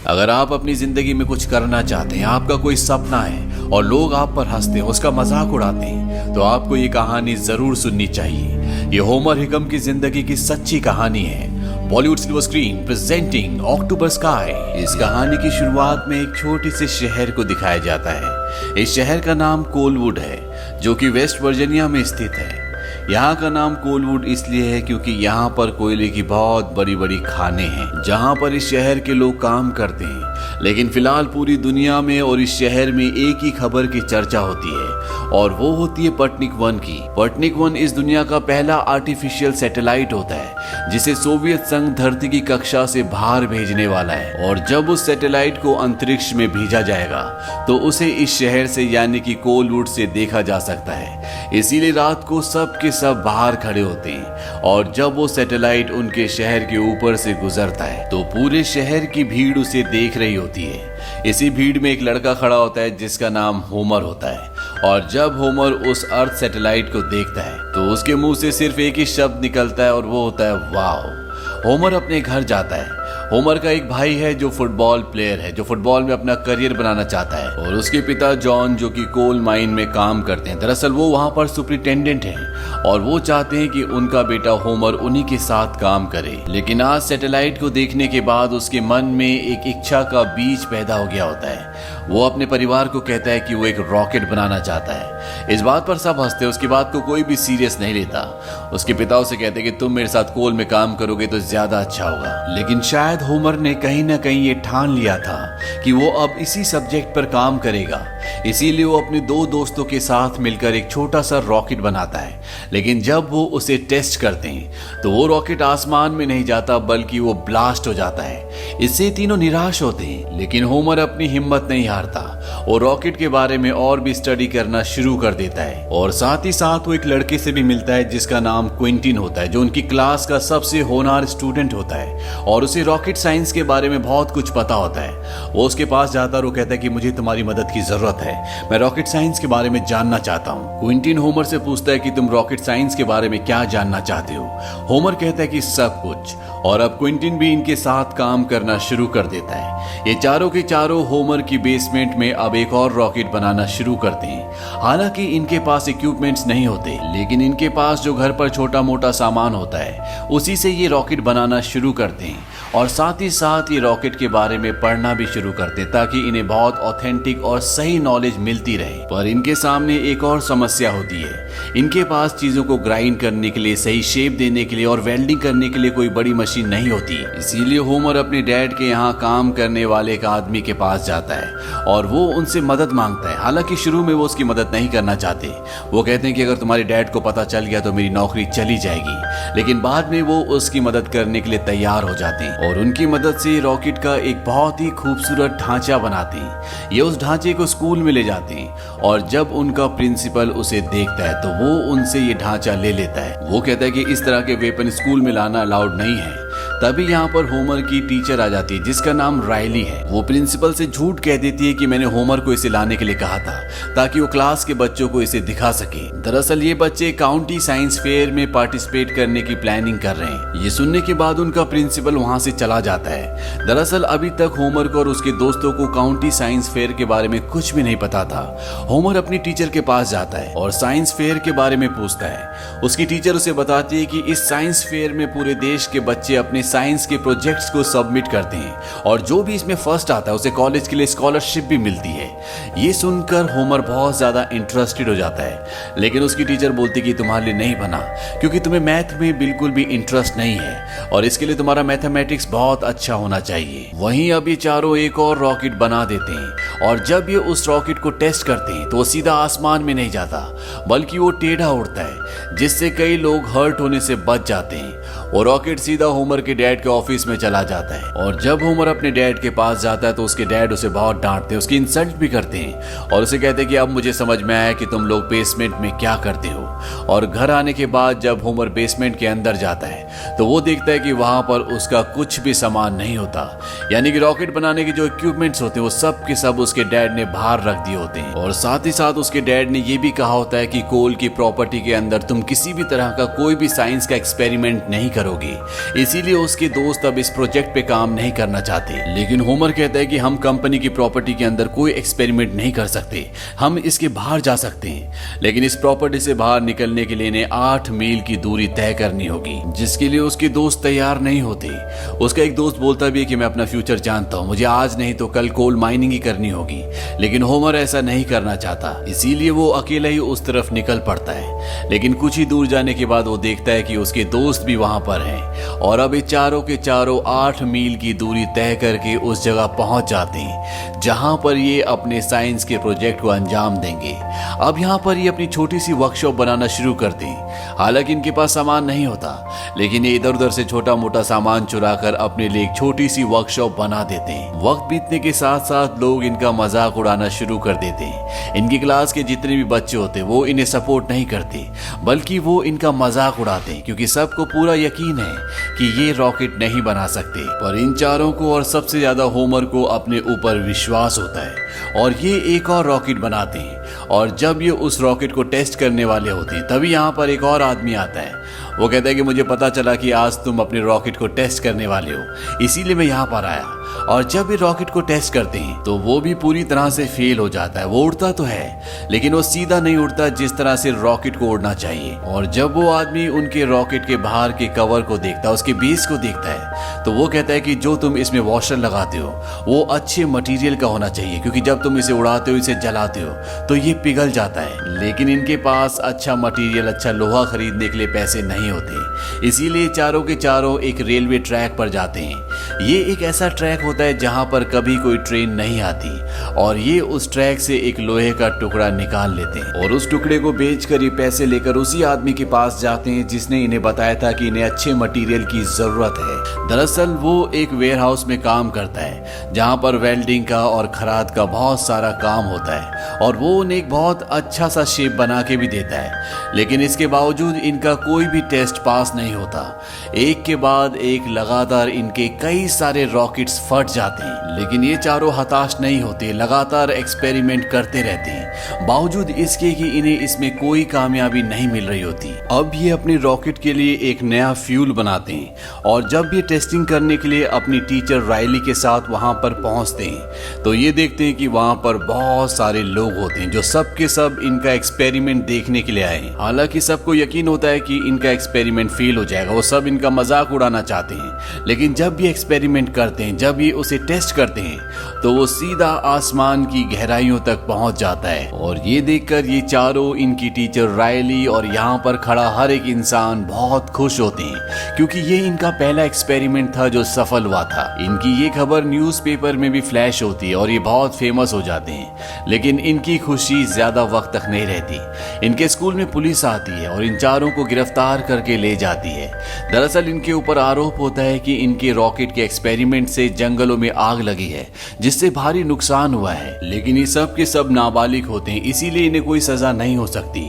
अगर आप अपनी जिंदगी में कुछ करना चाहते हैं, आपका कोई सपना है और लोग आप पर हंसते हैं, उसका मजाक उड़ाते हैं, तो आपको ये कहानी जरूर सुननी चाहिए। ये होमर हिकम की जिंदगी की सच्ची कहानी है। Bollywood silver screen presenting October sky. इस कहानी की शुरुआत में एक छोटे से शहर को दिखाया जाता है। इस शहर का नाम कोलवुड है, जो कि वेस्ट वर्जीनिया में स्थित है। यहाँ का नाम कोलवुड इसलिए है क्योंकि यहाँ पर कोयले की बहुत बड़ी बड़ी खानें हैं, जहाँ पर इस शहर के लोग काम करते हैं। लेकिन फिलहाल पूरी दुनिया में और इस शहर में एक ही खबर की चर्चा होती है, और वो होती है स्पुतनिक 1 की। स्पुतनिक 1 इस दुनिया का पहला आर्टिफिशियल सैटेलाइट होता है, जिसे सोवियत संघ धरती की कक्षा से बाहर भेजने वाला है। और जब उस सैटेलाइट को अंतरिक्ष में भेजा जाएगा, तो उसे इस शहर से यानी कि कोलवुड से देखा जा सकता है। इसीलिए रात को सब के सब बाहर खड़े होते हैं, और जब वो सैटेलाइट उनके शहर के ऊपर से गुजरता है, तो पूरे शहर की भीड़ उसे देख रही होती है। इसी भीड़ में एक लड़का खड़ा होता है जिसका नाम होमर होता है, और जब होमर उस अर्थ सैटेलाइट को देखता है, तो उसके मुंह से सिर्फ एक ही शब्द निकलता है, और वो होता है वाओ। होमर अपने घर जाता है। होमर का एक भाई है जो फुटबॉल प्लेयर है, जो फुटबॉल में अपना करियर बनाना चाहता है, और उसके पिता जॉन जो कि कोल माइन में काम करते हैं। दरअसल वो वहाँ पर सुपरिटेंडेंट हैं, और वो चाहते हैं कि उनका बेटा होमर उन्हीं के साथ काम करे। लेकिन आज सैटेलाइट को देखने के बाद उसके मन में एक इच्छा का बीज पैदा हो गया होता है। वो अपने परिवार को कहता है कि वो एक रॉकेट बनाना चाहता है। इस बात पर सब हंसते हैं, उसकी बात को कोई भी सीरियस नहीं लेता। उसके पिता उसे कहते हैं कि तुम मेरे साथ कोल में काम करोगे तो ज्यादा अच्छा होगा। लेकिन शायद होमर ने कहीं ना कहीं ये ठान लिया था कि वो अब इसी सब्जेक्ट पर काम करेगा। इसीलिए वो अपने 2 दोस्तों के साथ मिलकर एक छोटा सा रॉकेट बनाता है। लेकिन जब वो उसे टेस्ट करते हैं, तो वो रॉकेट आसमान में नहीं जाता, बल्कि वो ब्लास्ट हो जाता है। इससे तीनों निराश होते हैं, लेकिन होमर अपनी हिम्मत नहीं हारता। वो रॉकेट के बारे में और भी स्टडी करना शुरू कर देता है, और साथ ही साथ वो एक लड़के से भी मिलता है जिसका नाम क्विंटिन होता है, जो उनकी क्लास का सबसे होनहार स्टूडेंट होता है, और उसे रॉकेट साइंस के बारे में बहुत कुछ पता होता है। वो उसके पास जाता है और वो कहता है कि मुझे तुम्हारी मदद की जरूरत है, मैं रॉकेट साइंस के बारे में जानना चाहता हूँ। क्विंटिन होमर से पूछता है कि तुम रॉकेट साइंस के बारे में क्या जानना चाहते हो। होमर कहता है कि सब कुछ, और अब क्विंटिन भी इनके साथ काम करना शुरू कर देता है। ये चारों के चारों होमर की बेसमेंट में अब एक और रॉकेट बनाना शुरू करते हैं। हालांकि इनके पास इक्विपमेंट्स नहीं होते, लेकिन इनके पास जो घर पर छोटा मोटा सामान होता है, उसी से ये रॉकेट बनाना शुरू करते हैं, और साथ ही साथ ये रॉकेट के बारे में पढ़ना भी शुरू करते हैं, ताकि इन्हें बहुत ऑथेंटिक और सही नॉलेज मिलती रहे। पर इनके सामने एक और समस्या होती है। इनके पास चीजों को ग्राइंड करने के लिए, सही शेप देने के लिए और वेल्डिंग करने के लिए कोई बड़ी मशीन नहीं होती। इसीलिए होमर अपने डैड के यहाँ काम करने वाले एक आदमी के पास जाता है, और वो उनसे मदद मांगता है। हालांकि शुरू में वो उसकी मदद नहीं करना चाहते। वो कहते हैं कि अगर तुम्हारे डैड को पता चल गया तो मेरी नौकरी चली जाएगी। लेकिन बाद में वो उसकी मदद करने के लिए तैयार हो जाते हैं, और उनकी मदद से रॉकेट का एक बहुत ही खूबसूरत ढांचा बनाते हैं। ये उस ढांचे को स्कूल में ले जाते हैं, और जब उनका प्रिंसिपल उसे देखता है, तो वो उनसे ये ढांचा ले लेता है। वो कहता है कि इस तरह के वेपन स्कूल में लाना अलाउड नहीं है। तभी यहाँ पर होमर की टीचर आ जाती है, जिसका नाम राइली है। वो प्रिंसिपल से झूठ कह देती है कि मैंने होमर को इसे लाने के लिए कहा था, ताकि वो क्लास के बच्चों को इसे दिखा सके। दरअसल ये बच्चे काउंटी साइंस फेयर में पार्टिसिपेट करने की प्लानिंग कर रहे हैं। ये सुनने के बाद उनका प्रिंसिपल वहाँ से चला जाता है। दरअसल अभी तक होमर को और उसके दोस्तों को काउंटी साइंस फेयर के बारे में कुछ भी नहीं पता था। होमर अपनी टीचर के पास जाता है और साइंस फेयर के बारे में पूछता है। उसकी टीचर उसे बताती है कि इस साइंस फेयर में पूरे देश के बच्चे अपने साइंस के प्रोजेक्ट्स को सबमिट करते हैं, और जो भी इसमें फर्स्ट आता है उसे कॉलेज के लिए स्कॉलरशिप भी मिलती है। ये सुनकर होमर बहुत ज्यादा इंटरेस्टेड हो जाता है, लेकिन उसकी टीचर बोलती कि तुम्हारे लिए नहीं बना, क्योंकि तुम्हें मैथ में बिल्कुल भी इंटरेस्ट नहीं है, और इसके लिए तुम्हारा मैथमेटिक्स बहुत अच्छा होना चाहिए। वहीं अब ये चारों एक और रॉकेट बना देते हैं, और जब ये उस रॉकेट को टेस्ट करते हैं, तो वो सीधा आसमान में नहीं जाता, बल्कि वो टेढ़ा उड़ता है, जिससे कई लोग हर्ट होने से बच जाते हैं। वो रॉकेट सीधा होमर के डैड के ऑफिस में चला जाता है, और जब होमर अपने डैड के पास जाता है, तो उसके डैड उसे बहुत डांटते हैं, उसकी इंसल्ट भी करते हैं, और उसे कहते हैं कि अब मुझे समझ में आया कि तुम लोग बेसमेंट में क्या करते हो। और घर आने के बाद जब होमर बेसमेंट के अंदर जाता है, तो वो देखता है कि वहां पर उसका कुछ भी सामान नहीं होता, यानी कि रॉकेट बनाने के जो इक्विपमेंट्स होते हैं वो सब के सब उसके डैड ने बाहर रख दिए होते हैं। और साथ ही साथ उसके डैड ने ये भी कहा होता है कि कोल की प्रॉपर्टी के अंदर तुम किसी भी तरह का कोई भी साइंस का एक्सपेरिमेंट नहीं करोगे। इसीलिए उसके दोस्त अब इस प्रोजेक्ट पे काम नहीं करना चाहते। लेकिन होमर कहता है कि हम कंपनी की प्रॉपर्टी के अंदर कोई एक्सपेरिमेंट नहीं कर सकते, हम इसके बाहर जा सकते हैं। लेकिन इस प्रॉपर्टी से बाहर निकलने के लिए इन्हें 8 मील की दूरी तय करनी होगी, जिसके लिए उसके दोस्त तैयार नहीं होते। उसका एक दोस्त बोलता भी है कि मैं अपना फ्यूचर जानता हूँ, मुझे आज नहीं तो कल कोल माइनिंग ही करनी होगी। लेकिन होमर ऐसा नहीं करना चाहता, इसीलिए वो अकेला ही उस तरफ निकल पड़ता है। लेकिन कुछ ही दूर जाने के बाद वो देखता है कि उसके दोस्त भी वहां पर हैं और अब ये चारों के चारों 8 मील की दूरी तय करके उस जगह पहुंच जाते हैं जहां पर ये अपने साइंस के प्रोजेक्ट को अंजाम देंगे। अब यहाँ पर ये अपनी छोटी सी वर्कशॉप बनाना शुरू करते हैं। हालांकि इनके पास सामान नहीं होता, लेकिन ये इधर उधर से छोटा मोटा सामान चुरा कर अपने लिए एक छोटी सी वर्कशॉप बना देते हैं। वक्त बीतने के साथ साथ लोग इनका मजाक उड़ाना शुरू कर देते हैं। इनकी क्लास के जितने भी बच्चे होते हैं वो इन्हें सपोर्ट नहीं करते, बल्कि वो इनका मजाक उड़ाते हैं, क्योंकि सबको पूरा यकीन है कि ये रॉकेट नहीं बना सकते। पर इन चारों को और सबसे ज्यादा होमर को अपने ऊपर विश्वास होता है और ये एक और रॉकेट बनाते हैं। और जब ये उस रॉकेट को टेस्ट करने वाले होते हैं तभी यहाँ पर एक और आदमी आता है। वो कहता है कि मुझे पता चला कि आज तुम अपने रॉकेट को टेस्ट करने वाले हो, इसीलिए मैं यहाँ पर आया। और जब ये रॉकेट को टेस्ट करते हैं तो वो भी पूरी तरह से फेल हो जाता है। वो उड़ता तो है लेकिन वो सीधा नहीं उड़ता जिस तरह से रॉकेट को उड़ना चाहिए। और जब वो आदमी उनके रॉकेट के बाहर के कवर को देखता है, उसके बेस को देखता है, तो वो कहता है कि जो तुम इसमें वॉशर लगाते हो वो अच्छे मटेरियल का होना चाहिए, क्योंकि जब तुम इसे उड़ाते हो, इसे जलाते हो तो ये पिघल जाता है। लेकिन इनके पास अच्छा मटेरियल, अच्छा लोहा खरीदने के लिए पैसे नहीं होते, इसीलिए चारों के चारों एक रेलवे ट्रैक पर जाते हैं। ये एक ऐसा ट्रैक होता है जहां पर कभी कोई ट्रेन नहीं आती और ये उस ट्रैक से एक लोहे का टुकड़ा निकाल लेते हैं और उस टुकड़े को बेचकर ये पैसे लेकर उसी आदमी के पास जाते हैं जिसने इन्हें बताया था कि इन्हें अच्छे मटेरियल की जरूरत है। दरअसल वो एक वेयर हाउस में काम करता है जहां पर वेल्डिंग का और खराद का बहुत सारा काम होता है और वो उन्हें एक बहुत अच्छा सा शेप बना के भी देता है। लेकिन इसके बावजूद इनका कोई भी टेस्ट पास नहीं होता। एक के बाद एक लगातार इनके कई सारे रॉकेट्स फट जाते हैं, लेकिन ये चारों हताश नहीं होते, लगातार एक्सपेरिमेंट करते रहते हैं, बावजूद इसके कि इन्हें इसमें कोई कामयाबी नहीं मिल रही होती। अब ये अपने रॉकेट के लिए एक नया फ्यूल बनाते हैं और जब ये टेस्टिंग करने के लिए अपनी टीचर राइली के साथ वहां पर पहुंचते हैं तो ये देखते हैं कि वहां पर बहुत सारे लोग होते हैं जो सब के सब इनका एक्सपेरिमेंट देखने के लिए आए हैं। हालांकि सबको यकीन होता है कि इनका एक्सपेरिमेंट फेल हो जाएगा, वो सब इनका मजाक उड़ाना चाहते हैं। लेकिन जब ये एक्सपेरिमेंट करते हैं, जब ये उसे टेस्ट करते हैं, तो वो सीधा आसमान की गहराइयों तक पहुंच जाता है। और ये देखकर ये चारों, इनकी टीचर राइली और यहाँ पर खड़ा हर एक इंसान बहुत खुश होते हैं, क्योंकि ये इनका पहला एक्सपेरिमेंट था जो सफल हुआ था। इनकी ये खबर न्यूज़पेपर में भी फ्लैश होती है और ये बहुत फेमस हो जाते हैं। लेकिन इनकी खुशी ज्यादा वक्त तक नहीं रहती। इनके स्कूल में पुलिस आती है और इन चारों को गिरफ्तार करके ले जाती है। दरअसल इनके ऊपर आरोप होता है कि इनके रॉकेट के एक्सपेरिमेंट से जंगलों में आग लगी है, जिससे भारी नुकसान हुआ है। लेकिन ये सब के सब नाबालिग होते हैं, इसीलिए इन्हें कोई सजा नहीं हो सकती।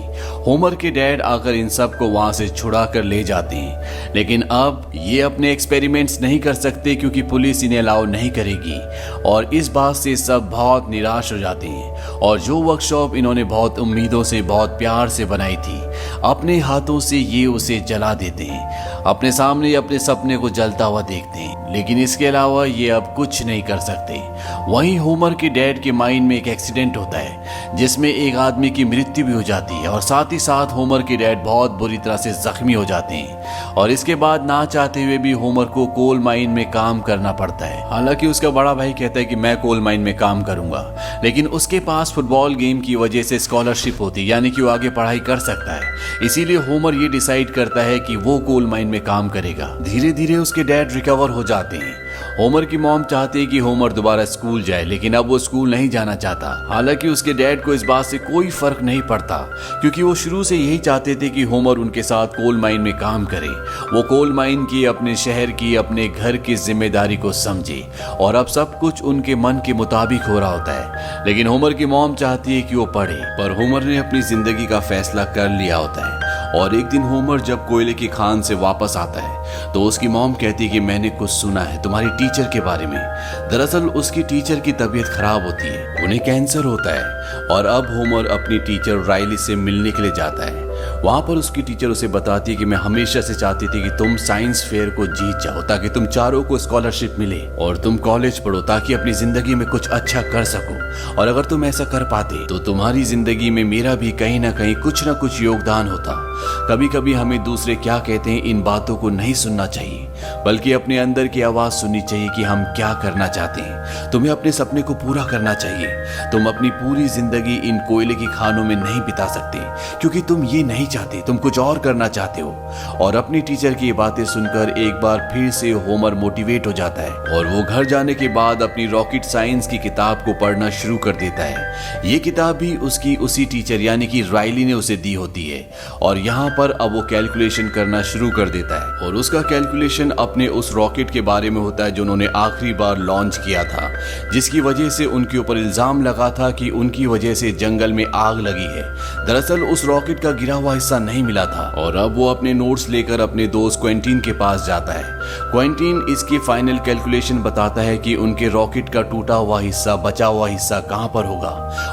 होमर के डैड आकर इन सब को वहां से छुड़ा कर ले जाते हैं, लेकिन अब ये अपने एक्सपेरिमेंट्स नहीं कर सकते क्योंकि पुलिस इन्हें अलाउ नहीं करेगी। और इस बात से सब बहुत निराश हो जाते हैं और जो वर्कशॉप इन्होंने बहुत उम्मीदों से, बहुत प्यार से बनाई थी, अपने हाथों से ये उसे जला देते हैं। अपने सामने अपने सपने को जलता हुआ देखते हैं, लेकिन इसके अलावा ये अब कुछ नहीं कर सकते। वहीं होमर के डैड के माइंड में एक एक्सीडेंट होता है जिसमें एक आदमी की मृत्यु भी हो जाती है और साथ ही साथ होमर के डैड बहुत बुरी तरह से जख्मी हो जाते हैं। और इसके बाद ना चाहते हुए भी होमर को कोल माइन में काम करना पड़ता है। हालांकि उसका बड़ा भाई कहता है कि मैं कोल माइन में काम करूंगा, लेकिन उसके पास फुटबॉल गेम की वजह से स्कॉलरशिप होती, यानी कि वो आगे पढ़ाई कर सकता है। इसीलिए होमर ये डिसाइड करता है कि वो कोल माइन में काम करेगा। धीरे धीरे उसके डैड रिकवर हो जाते हैं। होमर की मॉम चाहती है कि होमर दोबारा स्कूल जाए, लेकिन अब वो स्कूल नहीं जाना चाहता। हालांकि उसके डैड को इस बात से कोई फर्क नहीं पड़ता, क्योंकि वो शुरू से यही चाहते थे कि होमर उनके साथ कोल माइन में काम करे। वो कोल माइन की, अपने शहर की, अपने घर की जिम्मेदारी को समझे और अब सब कुछ उनके मन के मुताबिक हो रहा होता है। लेकिन होमर की मॉम चाहती है कि वो पढ़े, पर होमर ने अपनी जिंदगी का फैसला कर लिया होता है। और एक दिन होमर जब कोयले की खान से वापस आता है तो उसकी मॉम कहती है कि मैंने कुछ सुना है तुम्हारी टीचर के बारे में। दरअसल उसकी टीचर की तबीयत खराब होती है, उन्हें कैंसर होता है और अब होमर अपनी टीचर राइली से मिलने के लिए जाता है। वहां पर उसकी टीचर उसे बताती है कि मैं हमेशा से चाहती थी कि तुम साइंस फेयर को जीत जाओ ताकि तुम चारों को स्कॉलरशिप मिले और तुम कॉलेज पढ़ो ताकि अपनी जिंदगी में कुछ अच्छा कर सको। और अगर तुम ऐसा कर पाते तो तुम्हारी जिंदगी में मेरा भी कहीं ना कहीं कुछ ना कुछ योगदान होता। कभी कभी हमें दूसरे क्या कहते हैं इन बातों को नहीं सुनना चाहिए, बल्कि अपने अंदर की आवाज सुननी चाहिए कि हम क्या करना चाहते हैं। तुम्हें अपने सपने को पूरा करना चाहिए। तुम अपनी पूरी जिंदगी इन कोयले की खानों में नहीं बिता सकते क्योंकि तुम ये नहीं चाहते, तुम कुछ और करना चाहते हो। और अपनी टीचर की बातें सुनकर एक बार फिर से होमर मोटिवेट हो जाता है और वो घर जाने के बाद अपनी रॉकेट साइंस की किताब को पढ़ना शुरू कर देता है। ये किताब भी उसकी उसी टीचर यानी कि राइली ने उसे दी होती है और यहाँ पर अब वो कैलकुलेशन करना शुरू कर देता है और उसका कैलकुलेशन अपने उस रॉकेट के बारे में होता है जो उन्होंने आखिरी बार लॉन्च किया था, जिसकी वजह से उनके ऊपर इल्जाम लगा था कि उनकी वजह से जंगल में आग लगी है। दरअसल उस रॉकेट का गिरा हुआ हिस्सा नहीं मिला था और अब वो अपने नोट्स लेकर अपने दोस्त क्वेंटीन के पास जाता है। क्वेंटीन इसकी फाइनल कैलकुलेशन बताता है कि उनके रॉकेट का टूटा हुआ हिस्सा, बचा हुआ हिस्सा कहां पर होगा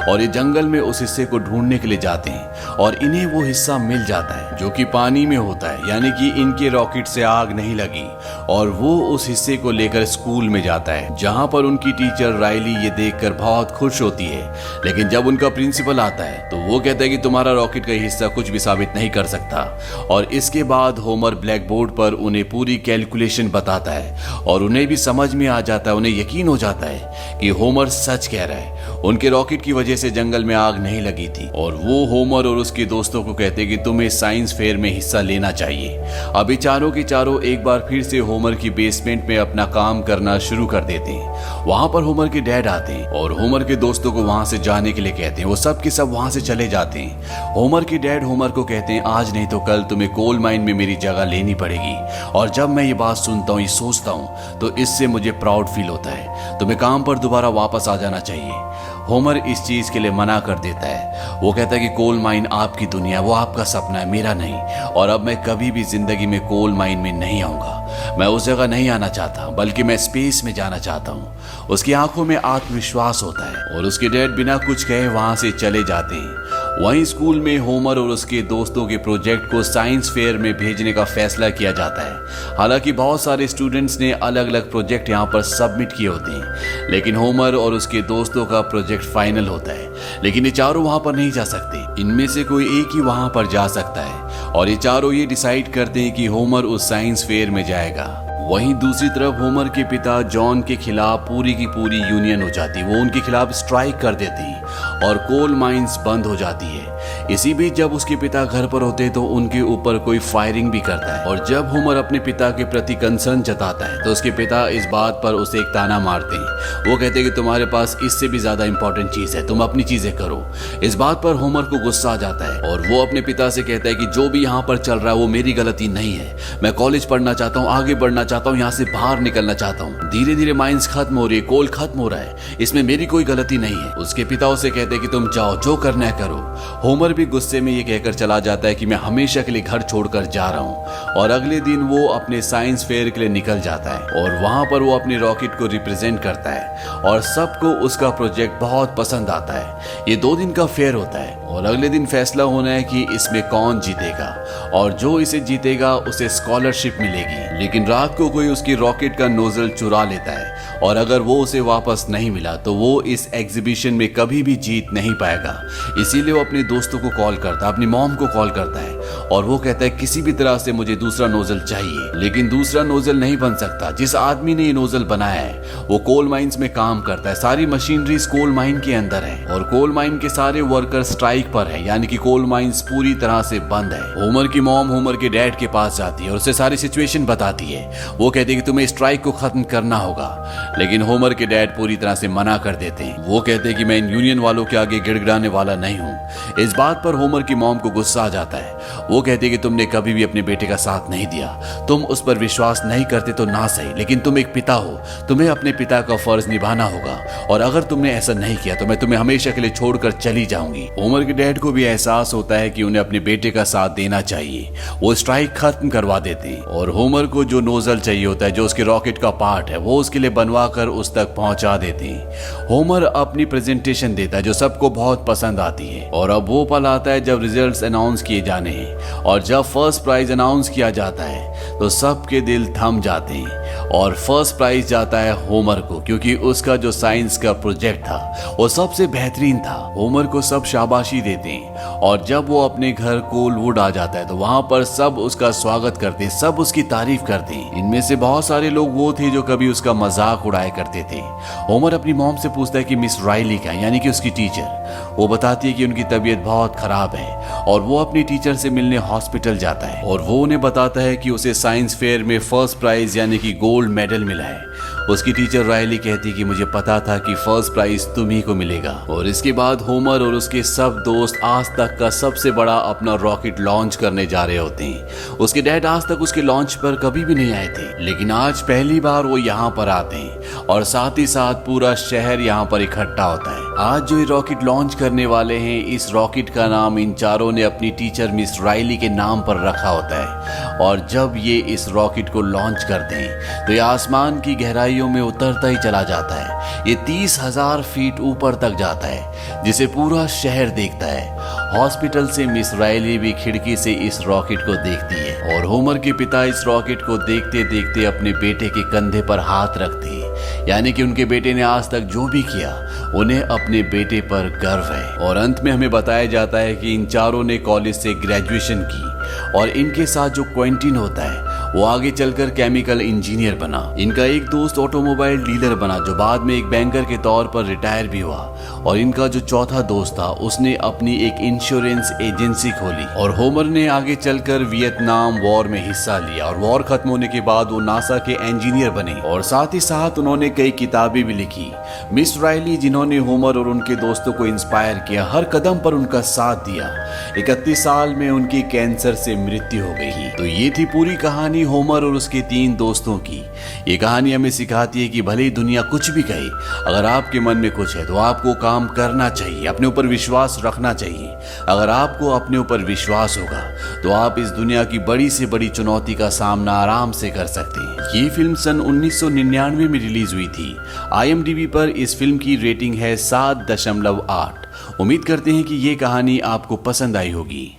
और ये जंगल में उस हिस्से को ढूंढने के लिए जाते हैं और इन्हें वो हिस्सा मिल जाता है जो कि पानी में होता है, यानी कि इनके रॉकेट से आग नहीं लगी। और वो उस हिस्से को लेकर स्कूल में जाता है जहां पर उनकी टीचर राइली ये देखकर बहुत खुश होती है। लेकिन जब उनका प्रिंसिपल आता है तो वो कहता है कि तुम्हारा रॉकेट का हिस्सा कुछ भी साबित नहीं कर सकता। और इसके बाद होमर ब्लैक बोर्ड पर उन्हें पूरी कैलकुलेशन बताता है और उन्हें भी समझ में आ जाता है, उन्हें यकीन हो जाता है कि होमर सच कह रहा है। उनके रॉकेट की वजह से जंगल में आग नहीं लगी थी और वो होमर और उसके दोस्तों को कहते हैं कि तुम्हें साइंस फेयर में हिस्सा लेना चाहिए। अभी चारों के चारों एक बार फिर से होमर की बेसमेंट में अपना काम करना शुरू कर देते हैं। वहां पर होमर के डैड आते हैं और होमर के दोस्तों को वहां से जाने के लिए कहते हैं। वो सब के सब वहां से चले जाते हैं। होमर के डैड होमर को कहते हैं आज नहीं तो कल तुम्हें कोल माइन में मेरी जगह लेनी पड़ेगी। और जब मैं ये बात सुनता हूँ, ये सोचता हूँ तो इससे मुझे प्राउड फील होता है। तुम्हें काम पर दोबारा वापस आ जाना चाहिए। होमर इस चीज के लिए मना कर देता है। वो कहता है कि कोल माइन आपकी दुनिया, वो आपका सपना है, मेरा नहीं। और अब मैं कभी भी जिंदगी में कोल माइन में नहीं आऊंगा। मैं उस जगह नहीं आना चाहता, बल्कि मैं स्पेस में जाना चाहता हूँ। उसकी आंखों में आत्मविश्वास होता है और उसके डैड बिना कुछ कहे वहां से चले जाते हैं। वहीं स्कूल में होमर और उसके दोस्तों के प्रोजेक्ट को साइंस फेयर में भेजने का फैसला किया जाता है। हालांकि बहुत सारे स्टूडेंट्स ने अलग अलग प्रोजेक्ट यहाँ पर सबमिट किए होते हैं, लेकिन होमर और उसके दोस्तों का प्रोजेक्ट फाइनल होता है। लेकिन ये चारों वहां पर नहीं जा सकते। इनमें से कोई एक ही वहां पर जा सकता है और ये चारों ये डिसाइड करते हैं कि होमर उस साइंस फेयर में जाएगा। वहीं दूसरी तरफ होमर के पिता जॉन के खिलाफ पूरी की पूरी यूनियन हो जाती है। वो उनके खिलाफ स्ट्राइक कर देती है और कोल माइंस बंद हो जाती है। इसी बीच जब उसके पिता घर पर होते तो उनके ऊपर कोई फायरिंग भी करता है और जब होमर अपने पिता के प्रति कंसर्न जताता है तो उसके पिता इस बात पर उसे एक ताना मारते हैं। वो कहते हैं कि तुम्हारे पास इससे भी ज्यादा इंपॉर्टेंट चीज है, तुम अपनी चीजें करो। इस बात पर होमर को गुस्सा आ जाता है और वो अपने पिता से कहता है कि जो भी यहाँ पर चल रहा है वो मेरी गलती नहीं है। मैं कॉलेज पढ़ना चाहता हूँ, आगे बढ़ना चाहता हूँ, यहाँ से बाहर निकलना चाहता हूँ। धीरे धीरे माइंस खत्म हो रही है, कोल खत्म हो रहा है, इसमें मेरी कोई गलती नहीं है। उसके पिता उसे कहते हैं कि तुम जाओ, जो करना है करो। होमर भी गुस्से में ये कहकर चला जाता है कि मैं हमेशा के लिए घर छोड़कर जा रहा हूँ। और अगले दिन वो अपने साइंस फेयर के लिए निकल जाता है और वहां पर वो अपने रॉकेट को रिप्रेजेंट करता है और सबको उसका प्रोजेक्ट बहुत पसंद आता है। ये 2 दिन का फेयर होता है और अगले दिन फैसला होना है कि इसमें कौन जीतेगा और जो इसे जीतेगा उसे स्कॉलरशिप मिलेगी। लेकिन रात को कोई उसकी रॉकेट का नोजल चुरा लेता है और अगर वो उसे वापस नहीं मिला तो वो इस एग्जीबिशन में कभी भी जीत नहीं पाएगा। इसीलिए वो अपने दोस्तों को कॉल करता है, अपनी मॉम को कॉल करता है और वो कहता है किसी भी तरह से मुझे दूसरा नोजल चाहिए। लेकिन दूसरा नोजल नहीं बन सकता। जिस आदमी ने ये नोजल बनाया है वो कोल माइंस में काम करता है। सारी मशीनरी कोल माइन के अंदर है और कोल माइन के सारे वर्कर स्ट्राइक पर है, यानी कि कोल माइंस पूरी तरह से बंद है। होमर की मॉम होमर के डैड के पास जाती है और उसे सारी सिचुएशन बताती है। वो कहती है कि तुम्हें स्ट्राइक को खत्म करना होगा, लेकिन होमर के डैड पूरी तरह से मना कर देते हैं। वो कहते हैं कि मैं इन यूनियन वालों के आगे गिड़गिड़ाने वाला नहीं हूँ। इस बात पर होमर की मॉम को गुस्सा आ जाता है। वो कहती है कि तुमने कभी भी अपने बेटे का साथ नहीं दिया, तुम उस पर विश्वास नहीं करते तो ना सही, लेकिन तुम एक पिता हो, तुम्हें अपने पिता का फर्ज निभाना होगा और अगर तुमने ऐसा नहीं किया तो मैं तुम्हें हमेशा के लिए छोड़कर चली जाऊंगी। होमर के डैड को भी एहसास होता है कि उन्हें अपने बेटे का साथ देना चाहिए। वो स्ट्राइक खत्म करवा देते हैं और होमर को जो नोजल चाहिए होता है, जो उसके रॉकेट का पार्ट है, वो उसके लिए बनवा छुपाकर उस तक पहुंचा देते हैं। होमर अपनी प्रेजेंटेशन देता है जो सबको बहुत पसंद आती है और अब वो पल आता है जब रिजल्ट्स अनाउंस किए जाने हैं और जब फर्स्ट प्राइज अनाउंस किया जाता है तो सबके दिल थम जाते हैं और फर्स्ट प्राइज जाता है होमर को, क्योंकि उसका जो साइंस का प्रोजेक्ट था वो सबसे बेहतरीन था। होमर को सब शाबाशी देते हैं और जब वो अपने घर कोलवुड आ जाता है तो वहां पर सब उसका स्वागत करते हैं, सब उसकी तारीफ करते हैं। इनमें से बहुत सारे लोग वो थे जो कभी उसका मजाक उड़ाया करते थे। होमर अपनी मॉम से पूछता है कि मिस राइली का, यानी कि उसकी टीचर। वो बताती है कि उनकी तबीयत बहुत खराब है और वो अपनी टीचर से मिलने हॉस्पिटल जाता है और वो उन्हें बताता है कि उसे साइंस फेयर में फर्स्ट प्राइज यानी कि गोल्ड मेडल मिला है। उसकी टीचर राइली कहती कि मुझे पता था कि फर्स्ट प्राइज तुम्ही को मिलेगा। और इसके बाद होमर और उसके सब दोस्त आज तक का सबसे बड़ा अपना रॉकेट लॉन्च करने जा रहे होते हैं। उसके डैड आज तक उसके लॉन्च पर कभी भी नहीं आए थे, लेकिन आज पहली बार वो यहाँ पर आते हैं और साथ ही साथ पूरा शहर यहाँ पर इकट्ठा होता है। आज जो ये रॉकेट लॉन्च करने वाले हैं, इस रॉकेट का नाम इन चारों ने अपनी टीचर मिस राइली के नाम पर रखा होता है और जब ये इस रॉकेट को लॉन्च करते हैं तो ये आसमान की गहराइयों में उतरता ही चला जाता है। ये 30,000 फीट ऊपर तक जाता है जिसे पूरा शहर देखता है। हॉस्पिटल से मिस राइली भी खिड़की से इस रॉकेट को देखती है और होमर के पिता इस रॉकेट को देखते देखते अपने बेटे के कंधे पर हाथ रखते हैं, यानी कि उनके बेटे ने आज तक जो भी किया उन्हें अपने बेटे पर गर्व है। और अंत में हमें बताया जाता है कि इन चारों ने कॉलेज से ग्रेजुएशन की और इनके साथ जो क्वेंटिन होता है वो आगे चलकर केमिकल इंजीनियर बना। इनका एक दोस्त ऑटोमोबाइल डीलर बना जो बाद में एक बैंकर के तौर पर रिटायर भी हुआ और इनका जो चौथा दोस्त था उसने अपनी एक इंश्योरेंस एजेंसी खोली। और होमर ने आगे चलकर वियतनाम वॉर में हिस्सा लिया और वॉर खत्म होने के बाद वो नासा के इंजीनियर बने और साथ ही साथ उन्होंने कई किताबें भी लिखी। मिस राइली जिन्होंने होमर और उनके दोस्तों को इंस्पायर किया, हर कदम पर उनका साथ दिया। 31 साल में उनकी कैंसर से मृत्यु हो गई। तो ये थी पूरी कहानी होमर और उसके 3 दोस्तों की। ये कहानी हमें सिखाती है कि भले ही दुनिया कुछ भी कहे, अगर आपके मन में कुछ है तो आपको काम करना चाहिए, अपने ऊपर विश्वास रखना चाहिए। अगर आपको अपने ऊपर विश्वास होगा तो आप इस दुनिया की बड़ी से बड़ी चुनौती का सामना आराम से कर सकते हैं। ये फिल्म सन 1999 में रिलीज हुई थी। IMDb पर इस फिल्म की रेटिंग है 7.8। उम्मीद करते हैं कि ये कहानी आपको पसंद आई होगी।